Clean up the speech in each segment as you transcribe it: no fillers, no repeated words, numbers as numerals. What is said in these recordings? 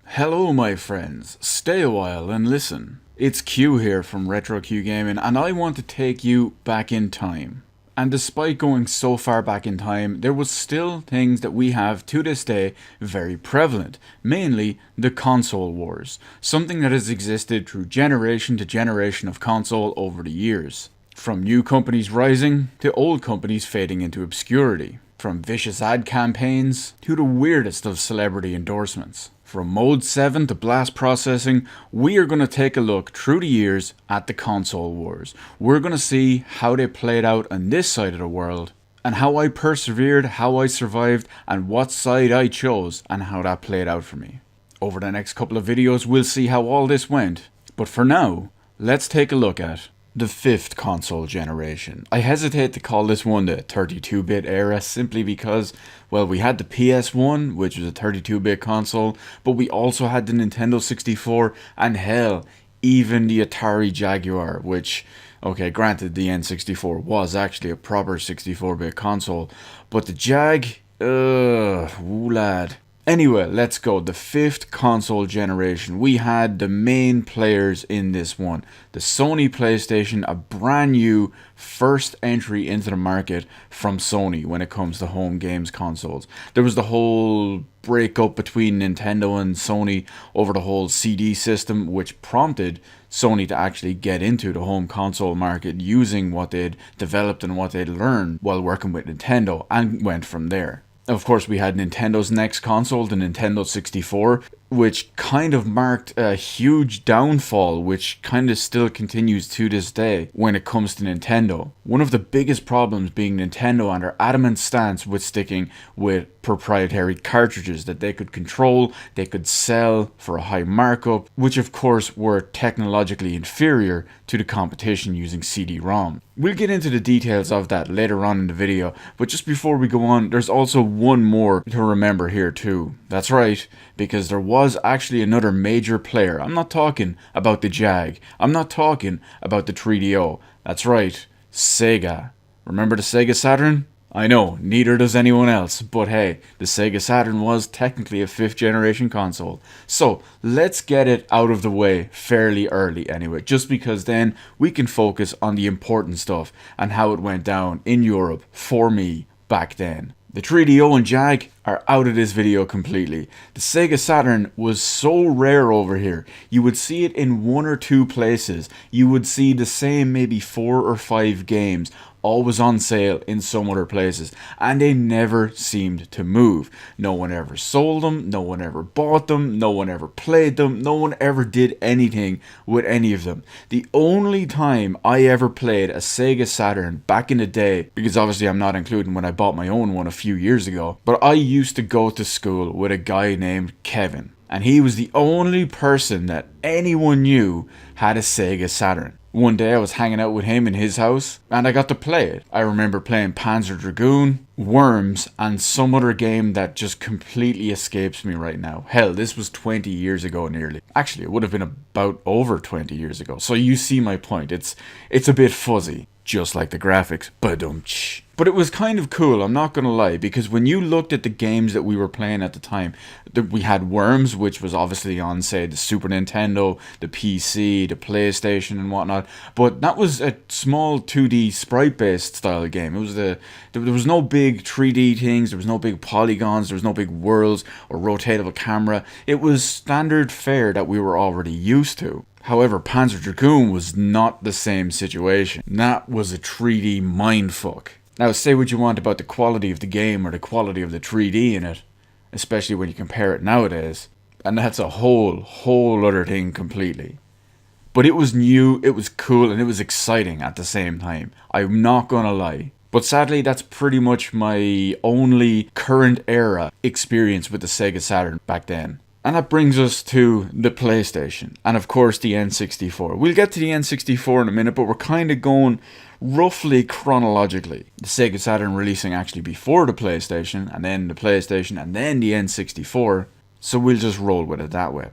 Hello my friends, stay a while and listen. It's Q here from Retro Q Gaming and I want to take you back in time. And despite going so far back in time, there was still things that we have to this day very prevalent, mainly the console wars, something that has existed through generation to generation of console over the years. From new companies rising to old companies fading into obscurity. From vicious ad campaigns to the weirdest of celebrity endorsements. From Mode 7 to blast processing, we are going to take a look through the years at the console wars. We're going to see how they played out on this side of the world, and how I persevered, how I survived, and what side I chose, and how that played out for me. Over the next couple of videos, we'll see how all this went. But for now, let's take a look at the fifth console generation. I hesitate to call this one the 32-bit era simply because, well, we had the PS1, which was a 32-bit console, but we also had the Nintendo 64, and hell, even the Atari Jaguar, which, okay, granted the N64 was actually a proper 64-bit console, but the Jag, ooh lad. Anyway, let's go. The fifth console generation. We had the main players in this one. The Sony PlayStation, a brand new first entry into the market from Sony when it comes to home games consoles. There was the whole breakup between Nintendo and Sony over the whole CD system, which prompted Sony to actually get into the home console market using what they'd developed and what they'd learned while working with Nintendo, and went from there. Of course, we had Nintendo's next console, the Nintendo 64, which kind of marked a huge downfall, which kind of still continues to this day when it comes to Nintendo. One of the biggest problems being Nintendo and their adamant stance with sticking with proprietary cartridges that they could control, they could sell for a high markup, which of course were technologically inferior to the competition using CD-ROM. We'll get into the details of that later on in the video, but just before we go on, there's also one more to remember here too. That's right, because there was actually another major player. I'm not talking about the Jag. I'm not talking about the 3DO. That's right, Sega. Remember the Sega Saturn? I know, neither does anyone else, but hey, the Sega Saturn was technically a 5th generation console. So, let's get it out of the way fairly early anyway, just because then we can focus on the important stuff and how it went down in Europe for me back then. The 3DO and Jag are out of this video completely. The Sega Saturn was so rare over here. You would see it in 1 or 2 places. You would see the same maybe 4 or 5 games always on sale in some other places, and they never seemed to move. No one ever sold them, no one ever bought them, no one ever played them, no one ever did anything with any of them. The only time I ever played a Sega Saturn back in the day, because obviously I'm not including when I bought my own one a few years ago, but I used to go to school with a guy named Kevin, and he was the only person that anyone knew had a Sega Saturn. One day I was hanging out with him in his house and I got to play it. I remember playing Panzer Dragoon, Worms, and some other game that just completely escapes me right now. Hell, this was 20 years ago nearly. Actually, it would have been about over 20 years ago. So you see my point. It's a bit fuzzy, just like the graphics. Ba-dum-tsh. But it was kind of cool, I'm not gonna lie, because when you looked at the games that we were playing at the time, we had Worms, which was obviously on, say, the Super Nintendo, the PC, the PlayStation and whatnot, but that was a small 2D sprite-based style game. It was there was no big 3D things, there was no big polygons, there was no big worlds or rotatable camera. It was standard fare that we were already used to. However, Panzer Dragoon was not the same situation. That was a 3D mindfuck. Now, say what you want about the quality of the game or the quality of the 3D in it, especially when you compare it nowadays, and that's a whole other thing completely. But it was new, it was cool, and it was exciting at the same time. I'm not gonna lie. But sadly, that's pretty much my only current era experience with the Sega Saturn back then. And that brings us to the PlayStation, and of course the N64. We'll get to the N64 in a minute, but we're kind of going roughly chronologically. The Sega Saturn releasing actually before the PlayStation, and then the PlayStation, and then the N64. So we'll just roll with it that way.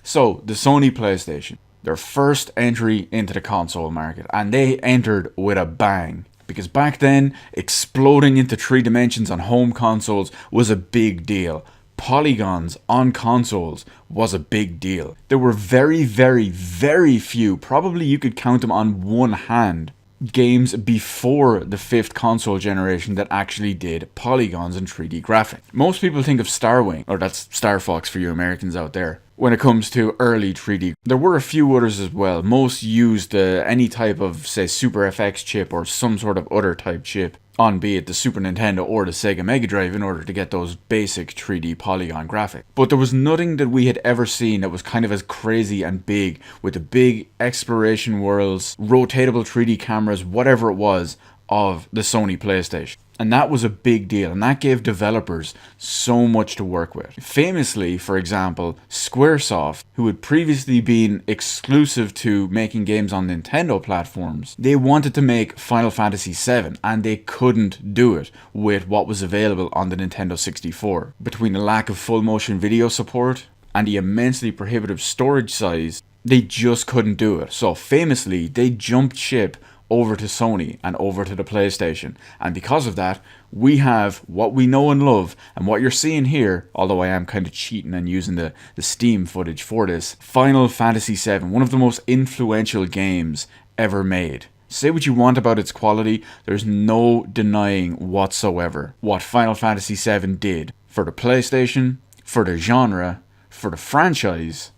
So, the Sony PlayStation, their first entry into the console market, and they entered with a bang. Because back then, exploding into 3 dimensions on home consoles was a big deal. polygons on consoles was a big deal. There were very, very, very few, probably you could count them on one hand, games before the 5th console generation that actually did polygons and 3D graphics. Most people think of Starwing, or that's Star Fox for you Americans out there, when it comes to early 3D. There were a few others as well. Most used any type of, say, Super FX chip or some sort of other type chip on be it the Super Nintendo or the Sega Mega Drive in order to get those basic 3D polygon graphics. But there was nothing that we had ever seen that was kind of as crazy and big, with the big exploration worlds, rotatable 3D cameras, whatever it was, of the Sony PlayStation. And that was a big deal, and that gave developers so much to work with. Famously, for example, Squaresoft, who had previously been exclusive to making games on Nintendo platforms, they wanted to make Final Fantasy VII, and they couldn't do it with what was available on the Nintendo 64. Between the lack of full motion video support and the immensely prohibitive storage size, they just couldn't do it. So famously, they jumped ship over to Sony and over to the PlayStation, and because of that we have what we know and love, and what you're seeing here, although I am kind of cheating and using the Steam footage for this, Final Fantasy VII, one of the most influential games ever made. Say what you want about its quality, there's no denying whatsoever what Final Fantasy VII did for the PlayStation, for the genre, for the franchise,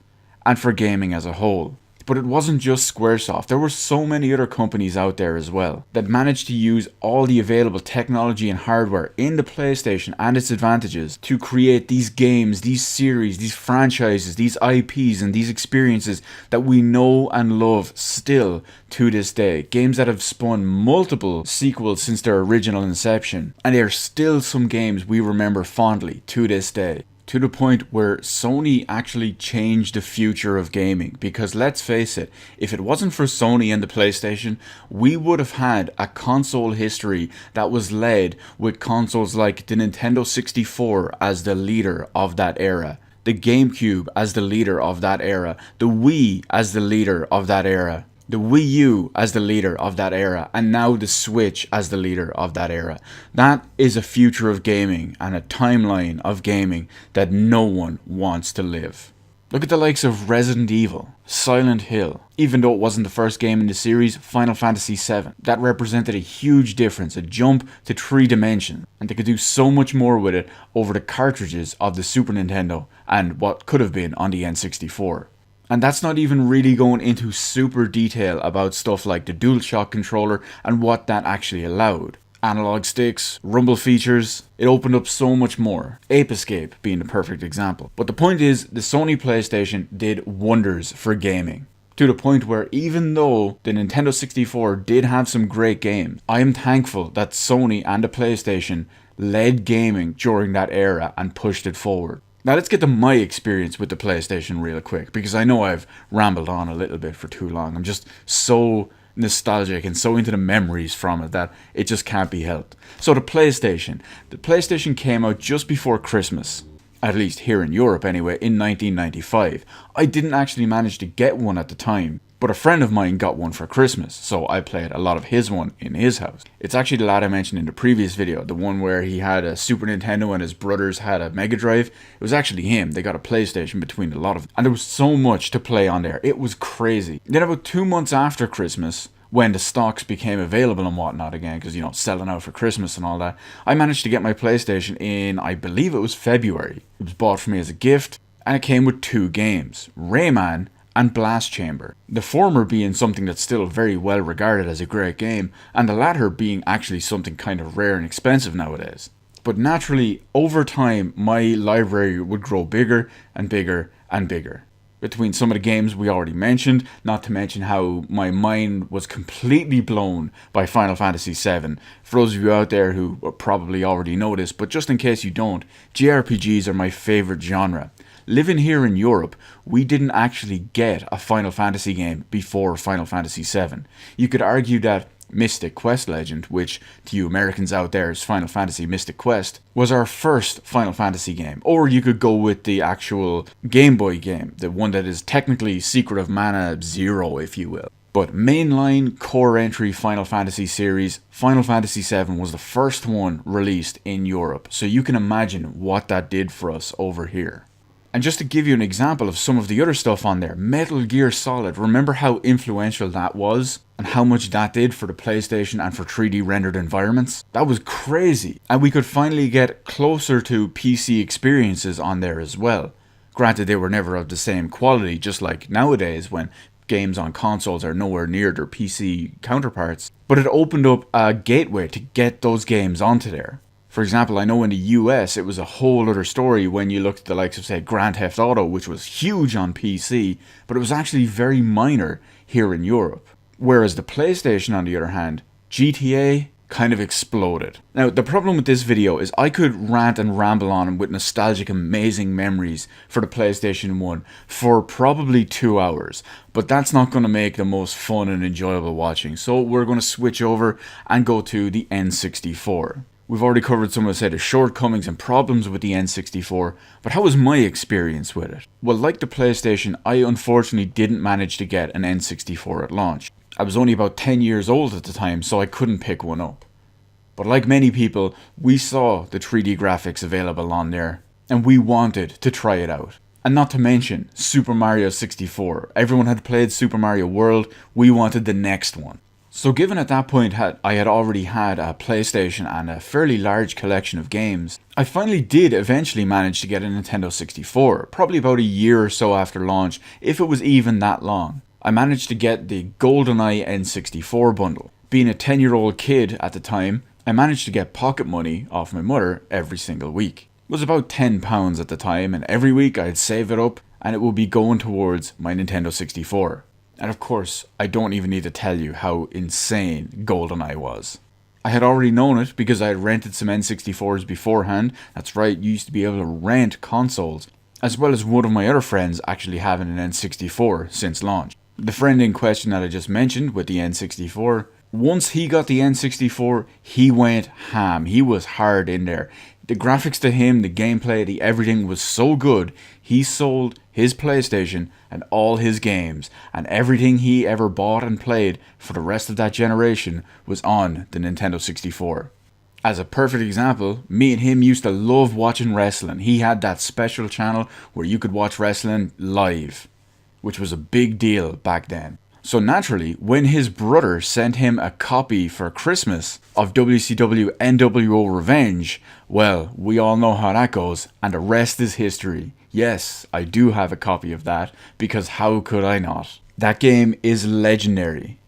and for gaming as a whole. But it wasn't just Squaresoft. There were so many other companies out there as well that managed to use all the available technology and hardware in the PlayStation and its advantages to create these games, these series, these franchises, these IPs and these experiences that we know and love still to this day. Games that have spun multiple sequels since their original inception, and they are still some games we remember fondly to this day. To the point where Sony actually changed the future of gaming, because let's face it, if it wasn't for Sony and the PlayStation, we would have had a console history that was led with consoles like the Nintendo 64 as the leader of that era, the GameCube as the leader of that era, the Wii as the leader of that era, the Wii U as the leader of that era, and now the Switch as the leader of that era. That is a future of gaming and a timeline of gaming that no one wants to live. Look at the likes of Resident Evil, Silent Hill. Even though it wasn't the first game in the series, Final Fantasy VII. That represented a huge difference, a jump to 3 dimensions, and they could do so much more with it over the cartridges of the Super Nintendo and what could have been on the N64. And that's not even really going into super detail about stuff like the DualShock controller and what that actually allowed. Analog sticks, rumble features, it opened up so much more. Ape Escape being the perfect example. But the point is, the Sony PlayStation did wonders for gaming. To the point where even though the Nintendo 64 did have some great games, I am thankful that Sony and the PlayStation led gaming during that era and pushed it forward. Now let's get to my experience with the PlayStation real quick, because I know I've rambled on a little bit for too long. I'm just so nostalgic and so into the memories from it that it just can't be helped. So the PlayStation came out just before Christmas, at least here in Europe anyway, in 1995. I didn't actually manage to get one at the time, but a friend of mine got one for Christmas, so I played a lot of his one in his house. It's actually the lad I mentioned in the previous video, the one where he had a Super Nintendo and his brothers had a Mega Drive. It was actually him. They got a PlayStation between a lot of them, and there was so much to play on there. It was crazy. Then about 2 months after Christmas, when the stocks became available and whatnot again, because, you know, selling out for Christmas and all that, I managed to get my PlayStation in, I believe it was February. It was bought for me as a gift, and it came with 2 games, Rayman and Blast Chamber. The former being something that's still very well regarded as a great game, and the latter being actually something kind of rare and expensive nowadays. But naturally, over time, my library would grow bigger and bigger and bigger. Between some of the games we already mentioned, not to mention how my mind was completely blown by Final Fantasy VII. For those of you out there who probably already know this, but just in case you don't, JRPGs are my favourite genre. Living here in Europe, we didn't actually get a Final Fantasy game before Final Fantasy VII. You could argue that Mystic Quest Legend, which to you Americans out there is Final Fantasy Mystic Quest, was our first Final Fantasy game. Or you could go with the actual Game Boy game, the one that is technically Secret of Mana 0, if you will. But mainline core entry Final Fantasy series, Final Fantasy VII was the first one released in Europe, so you can imagine what that did for us over here. And just to give you an example of some of the other stuff on there, Metal Gear Solid, remember how influential that was? And how much that did for the PlayStation and for 3D rendered environments? That was crazy. And we could finally get closer to PC experiences on there as well. Granted, they were never of the same quality, just like nowadays when games on consoles are nowhere near their PC counterparts. But it opened up a gateway to get those games onto there. For example, I know in the US it was a whole other story when you looked at the likes of, say, Grand Theft Auto, which was huge on PC, but it was actually very minor here in Europe. Whereas the PlayStation, on the other hand, GTA kind of exploded. Now, the problem with this video is I could rant and ramble on with nostalgic, amazing memories for the PlayStation 1 for probably 2 hours, but that's not going to make the most fun and enjoyable watching, so we're going to switch over and go to the N64. We've already covered some of, say, the shortcomings and problems with the N64, but how was my experience with it? Well, like the PlayStation, I unfortunately didn't manage to get an N64 at launch. I was only about 10 years old at the time, so I couldn't pick one up. But like many people, we saw the 3D graphics available on there, and we wanted to try it out. And not to mention, Super Mario 64. Everyone had played Super Mario World, we wanted the next one. So given at that point I had already had a PlayStation and a fairly large collection of games, I finally did eventually manage to get a Nintendo 64, probably about a year or so after launch, if it was even that long. I managed to get the GoldenEye N64 bundle. Being a 10-year-old kid at the time, I managed to get pocket money off my mother every single week. It was about £10 at the time, and every week I'd save it up and it would be going towards my Nintendo 64. And of course, I don't even need to tell you how insane GoldenEye was. I had already known it because I had rented some N64s beforehand. That's right, you used to be able to rent consoles, as well as one of my other friends actually having an N64 since launch. The friend in question that I just mentioned with the N64, once he got the N64, he went ham. He was hard in there. The graphics to him, the gameplay, the everything was so good, he sold his PlayStation and all his games, and everything he ever bought and played for the rest of that generation was on the Nintendo 64. As a perfect example, me and him used to love watching wrestling. He had that special channel where you could watch wrestling live, which was a big deal back then. So naturally, when his brother sent him a copy for Christmas of WCW NWO Revenge, well, we all know how that goes, and the rest is history. Yes, I do have a copy of that, because how could I not? That game is legendary.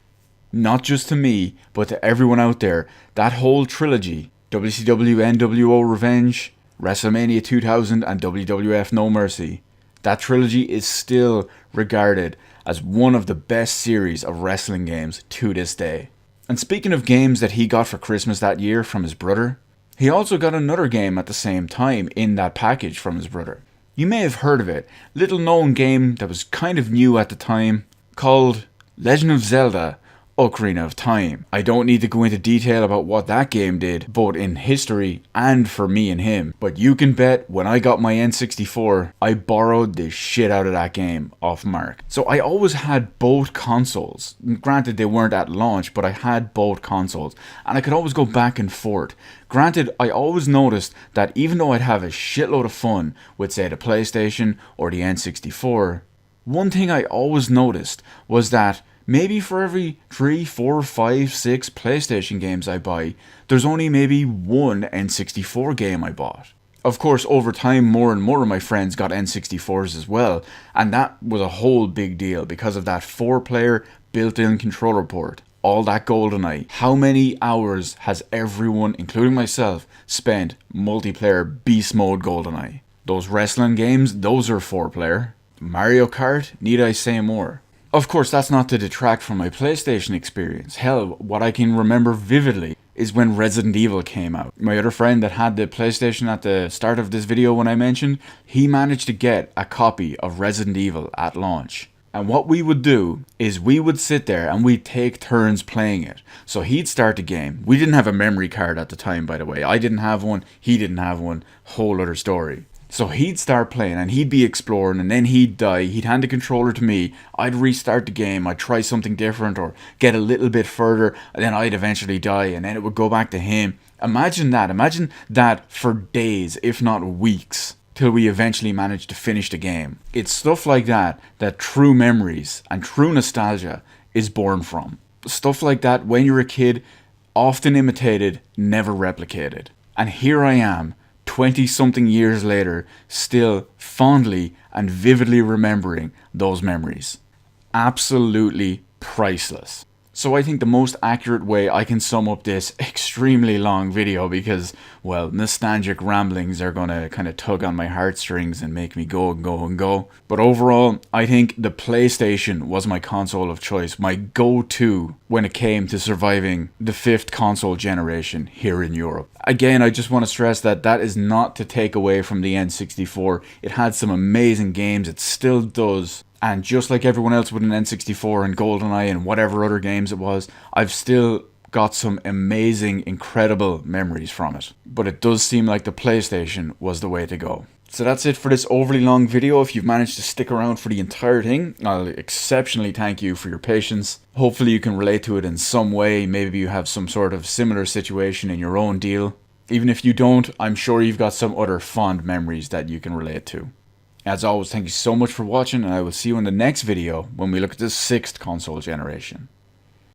Not just to me, but to everyone out there. That whole trilogy, WCW NWO Revenge, WrestleMania 2000, and WWF No Mercy, that trilogy is still regarded as one of the best series of wrestling games to this day. And speaking of games that he got for Christmas that year from his brother, he also got another game at the same time in that package from his brother. You may have heard of it, little known game that was kind of new at the time, called Legend of Zelda: Ocarina of Time. I don't need to go into detail about what that game did, both in history and for me and him, but you can bet when I got my N64, I borrowed the shit out of that game off Mark. So I always had both consoles. Granted, they weren't at launch, but I had both consoles, and I could always go back and forth. Granted, I always noticed that even though I'd have a shitload of fun with, say, the PlayStation or the N64, one thing I always noticed was that maybe for every 3, 4, 5, 6 PlayStation games I buy, there's only maybe one N64 game I bought. Of course, over time, more and more of my friends got N64s as well, and that was a whole big deal because of that 4-player built-in controller port. All that GoldenEye. How many hours has everyone, including myself, spent multiplayer beast mode GoldenEye? Those wrestling games, those are 4-player. Mario Kart, need I say more? Of course, that's not to detract from my PlayStation experience. Hell, what I can remember vividly is when Resident Evil came out. My other friend that had the PlayStation at the start of this video when I mentioned, he managed to get a copy of Resident Evil at launch. And what we would do is we would sit there and we'd take turns playing it. So he'd start the game. We didn't have a memory card at the time, by the way. I didn't have one, he didn't have one, whole other story. So he'd start playing and he'd be exploring, and then he'd die. He'd hand the controller to me. I'd restart the game. I'd try something different or get a little bit further, and then I'd eventually die, and then it would go back to him. Imagine that. Imagine that for days, if not weeks, till we eventually managed to finish the game. It's stuff like that that true memories and true nostalgia is born from. Stuff like that when you're a kid, often imitated, never replicated. And here I am, 20 something years later, still fondly and vividly remembering those memories. Absolutely priceless. So I think the most accurate way I can sum up this extremely long video, because, well, nostalgic ramblings are going to kind of tug on my heartstrings and make me go and go and go. But overall, I think the PlayStation was my console of choice, my go-to when it came to surviving the 5th console generation here in Europe. Again, I just want to stress that that is not to take away from the N64. It had some amazing games, it still does. And just like everyone else with an N64 and GoldenEye and whatever other games it was, I've still got some amazing, incredible memories from it. But it does seem like the PlayStation was the way to go. So that's it for this overly long video. If you've managed to stick around for the entire thing, I'll exceptionally thank you for your patience. Hopefully you can relate to it in some way. Maybe you have some sort of similar situation in your own deal. Even if you don't, I'm sure you've got some other fond memories that you can relate to. As always, thank you so much for watching, and I will see you in the next video when we look at the 6th console generation.